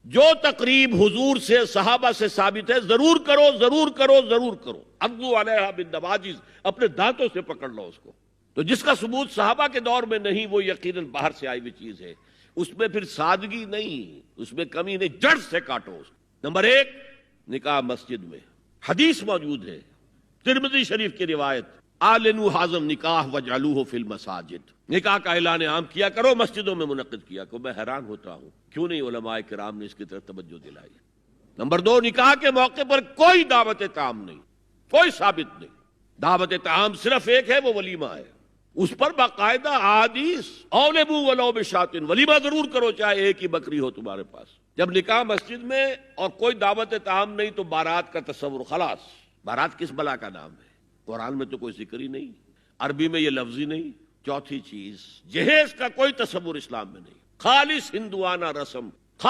جو تقریب حضور سے صحابہ سے ثابت ہے ضرور کرو ضرور کرو ضرور کرو، عضو علیہا بالنواجذ، اپنے دانتوں سے پکڑ لو اس کو۔ تو جس کا ثبوت صحابہ کے دور میں نہیں وہ یقیناً باہر سے آئی ہوئی چیز ہے، اس میں پھر سادگی نہیں، اس میں کمی نہیں، جڑ سے کاٹو اس کو۔ نمبر ایک، نکاح مسجد میں، حدیث موجود ہے ترمذی شریف کی روایت، اعلنوا حاضم نکاح وجعلوہ فی المساجد، نکاح کا اعلان عام کیا کرو، مسجدوں میں منعقد کیا کرو۔ میں حیران ہوتا ہوں کیوں نہیں علماء کرام نے اس کی طرف توجہ دلائی۔ نمبر دو، نکاح کے موقع پر کوئی دعوت طعام نہیں، کوئی ثابت نہیں۔ دعوت طعام صرف ایک ہے، وہ ولیمہ ہے، اس پر باقاعدہ احادیث، اولبوا ولو بشاۃ، ولیمہ ضرور کرو چاہے ایک ہی بکری ہو تمہارے پاس۔ جب نکاح مسجد میں اور کوئی دعوت طعام نہیں تو بارات کا تصور خلاص۔ بارات کس بلا کا نام ہے؟ قرآن میں تو کوئی ذکر ہی نہیں، عربی میں یہ لفظ ہی نہیں۔ چوتھی چیز، جہیز کا کوئی تصور اسلام میں نہیں، خالص ہندوانہ رسم،